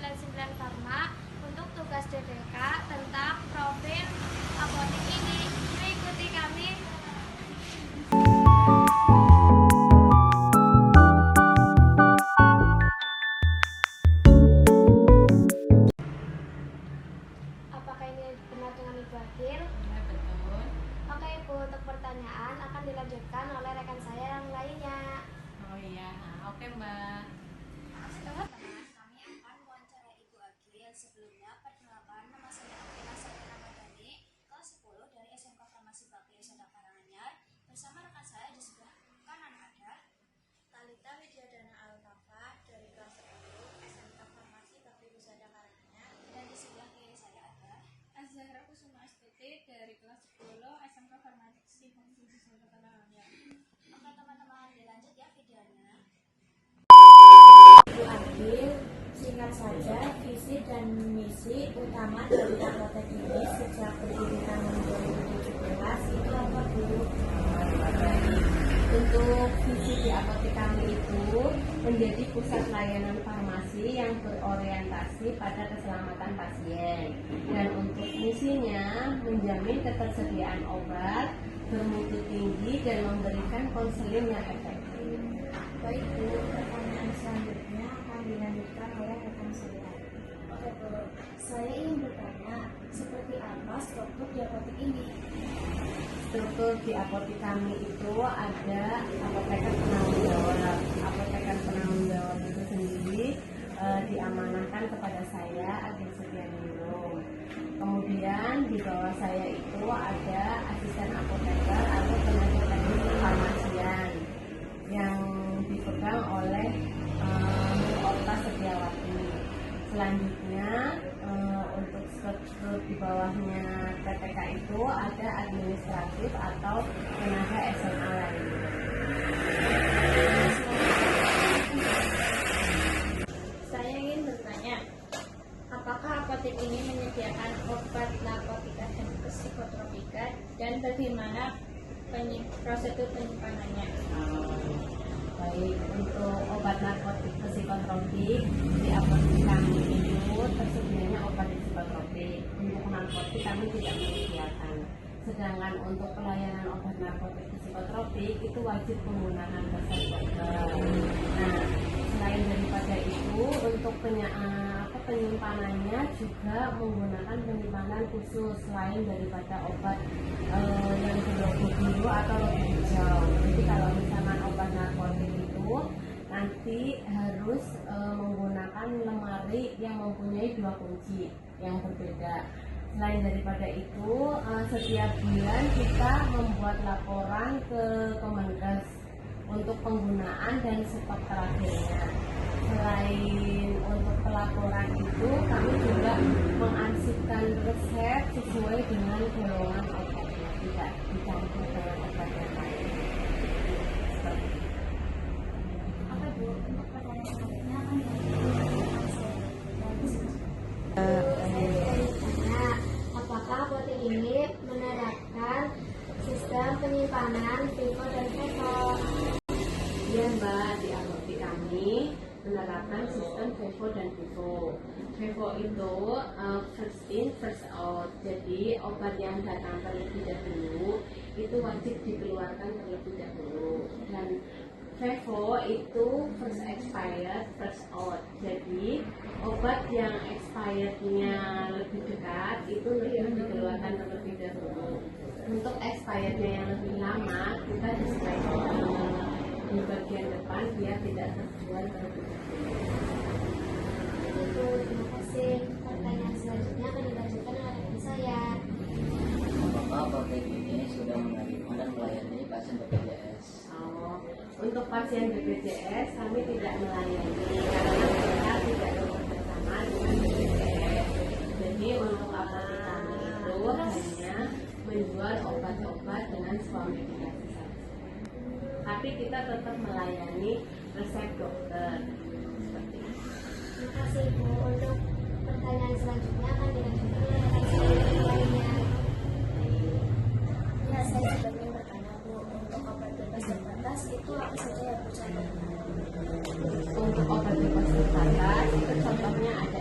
99 Pharma untuk tugas DPK tentang profil apotek ini. Mengikuti kami. Apakah ini benar dengan Ibu Adil? Ya, betul. Oke Ibu, untuk pertanyaan akan dilanjutkan oleh rekan saya yang lainnya. Oh iya, oke Mbak. Kami akan wawancara Ibu Agil. Sebelumnya, perkenalkan, nama saya Agila Sabrina Madani, kelas 10 dari SMK Farmasi Bakti Sada Karanganyar. Bersama rekan saya di sebelah kanan ada Talita Widyadana Altafa dari kelas 10 SMK Farmasi Bakti Sada Karanganyar. Dan di sebelah kiri saya ada Azhara Kusuma SPT dari kelas 10 SMK Farmasi Bakti Sada Karanganyar. Oke teman-teman, dilanjut ya videonya. Ibu Adil, singkat saja visi dan misi utama dari apotek ini sejak berdiri tahun 2017 itu apa Bu? Untuk visi di apotek kami itu menjadi pusat layanan farmasi yang berorientasi pada keselamatan pasien. Dan untuk misinya menjamin ketersediaan obat bermutu tinggi dan memberikan konseling yang efektif. Baik Bu, pertanyaan selanjutnya akan dilanjutkan oleh rekan saya. Oke Bu, saya ingin bertanya, seperti apa struktur di apotek ini? Struktur di apotek kami itu ada apoteker penanggung jawab. Apoteker penanggung jawab itu sendiri diamanahkan kepada saya Agil Setianingrum. Kemudian di bawah saya itu ada asisten apoteker atau tenaga teknis kefarmasian yang dipegang oleh Okta Setiawati. Selanjutnya untuk struktur di bawahnya TTK itu ada administratif atau tenaga SMA lainnya. Saya ingin bertanya, apakah apotek ini menyediakan obat narkotika dan psikotropika dan bagaimana prosedur penyimpanannya? Baik, untuk obat narkotik psikotropik di apotek kami itu tersedianya obat psikotropik. Untuk narkotik kami tidak menyediakan. Sedangkan untuk pelayanan obat narkotik psikotropik itu wajib menggunakan resep dokter. Nah, selain daripada itu untuk penyimpanannya juga menggunakan penyimpanan khusus selain daripada obat yang berlogo biru atau logo hijau. Jadi kalau misalkan obat narkotik itu nanti harus menggunakan lemari yang mempunyai 2 kunci yang berbeda. Selain daripada itu, setiap bulan kita membuat laporan ke Kemenkes untuk penggunaan dan stok terakhirnya. Selain untuk pelaporan itu, kami juga mengarsipkan resep sesuai dengan golongan obatnya, tidak dicampur dengan obat yang lain. Seperti itu. Oke Bu, untuk pertanyaan selanjutnya akan dilanjutkan Apakah apotek ini menerapkan sistem penyimpanan FIFO dan FIFO? Iya Mbak, di apotek kami menerapkan sistem FIFO dan FIFO. FIFO itu first in first out. Jadi obat yang datang terlebih dahulu itu wajib dikeluarkan terlebih dahulu. Dan FIFO itu first expired first out. Jadi obat yang expirednya lebih dekat itu lebih dikeluarkan terlebih dahulu. Untuk expirednya yang lebih lama kita disesuaikan di bagian depan biar tidak terjual terlebih dahulu. Ibu, terima kasih. Pertanyaan selanjutnya akan dilanjutkan oleh rekan saya. Apakah apotek ini sudah menerima dan melayani pasien BPJS? Untuk pasien BPJS kami tidak melayani karena kita tidak bekerjasama dengan BPJS. Jadi untuk apotek kami itu hanya menjual obat-obat dengan suami medikasi saja. Tapi kita tetap melayani resep dokter. Seperti itu. Terima kasih Bu. Untuk pertanyaan selanjutnya akan dilanjutkan oleh rekan saya yang lainnya. Ya, saya juga ingin bertanya Bu, untuk obat bebas terbatas itu apa saja ya Bu? Untuk obat bebas terbatas itu contohnya ada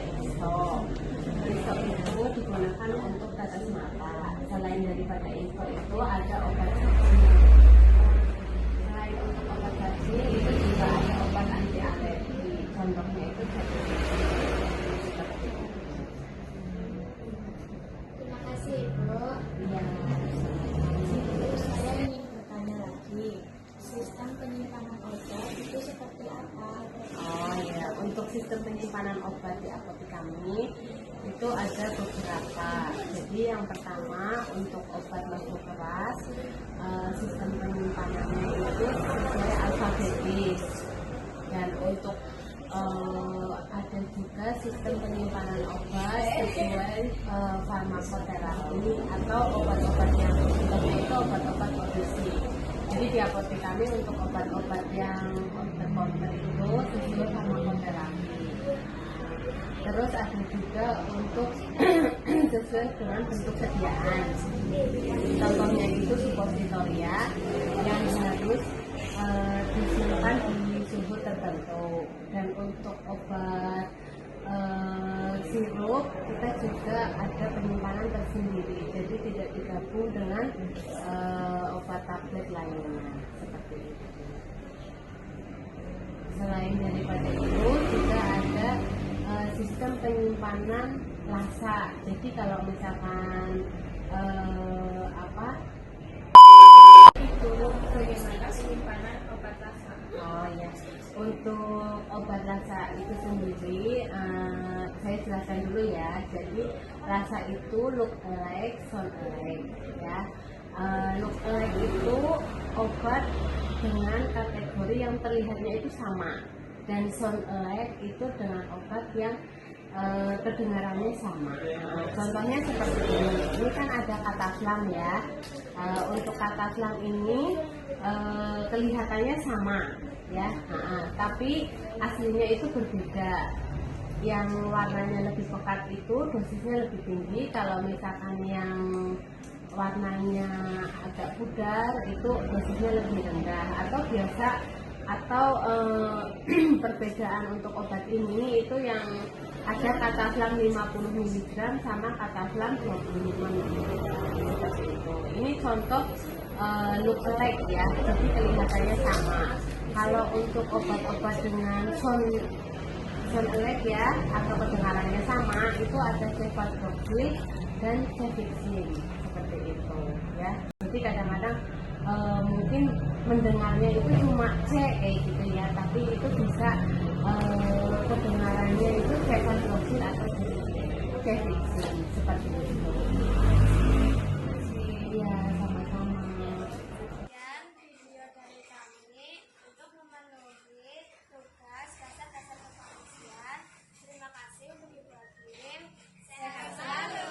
jadi seperti itu. Terima kasih Ibu. Iya. Terus saya ingin bertanya lagi, sistem penyimpanan obat itu seperti apa? Oh ya, untuk sistem penyimpanan obat di apotek kami itu ada beberapa. Jadi yang pertama untuk obat lambung keras, sistem penyimpanannya itu sesuai alfabetis. Dan untuk ada juga sistem penyimpanan obat sesuai farmakoterapi atau obat-obat yang sifatnya itu obat-obat produksi. Jadi di apotek kami untuk obat-obat yang on-the-counter itu sesuai farmakoterapi. Terus ada juga untuk sesuai dengan bentuk sediaan. Contohnya itu suppositoria yang harus disimpan di suhu tertentu. Dan untuk obat sirup kita juga ada penyimpanan tersendiri, jadi tidak digabung dengan obat tablet lainnya seperti itu. Selain daripada itu juga ada sistem penyimpanan lasa. Jadi kalau misalkan Itu bagaimana penyimpanan obat lasa? Oh ya, untuk obat lasa itu sendiri saya jelaskan dulu ya. Jadi lasa itu look alike, sound alike ya. Look alike itu obat dengan kategori yang terlihatnya itu sama, dan sound alike itu dengan obat yang kedengarannya sama. Contohnya seperti ini kan ada kata slang ya. Untuk kata slang ini kelihatannya sama ya, tapi aslinya itu berbeda. Yang warnanya lebih pekat itu dosisnya lebih tinggi. Kalau misalkan yang warnanya agak pudar itu dosisnya lebih rendah atau biasa. Atau perbedaan untuk obat ini itu yang ada kata slang 50 mg sama kata slang 25 mg seperti itu. Ini contoh look alike ya, jadi kelihatannya sama. Kalau untuk obat-obat dengan sound alike ya atau kedengarannya sama, itu ada cefadroxil dan cefixime seperti itu ya. Jadi kadang-kadang mungkin mendengarnya itu cuma C kayak gitu ya, tapi itu bisa kedengarannya itu cefadroxil atau cefixime seperti itu. Iya, sama-sama. Dan video dari kami untuk memenuhi tugas dasar-dasar kepolisian. Terima kasih untuk Ibu Hakim. Sehat selalu.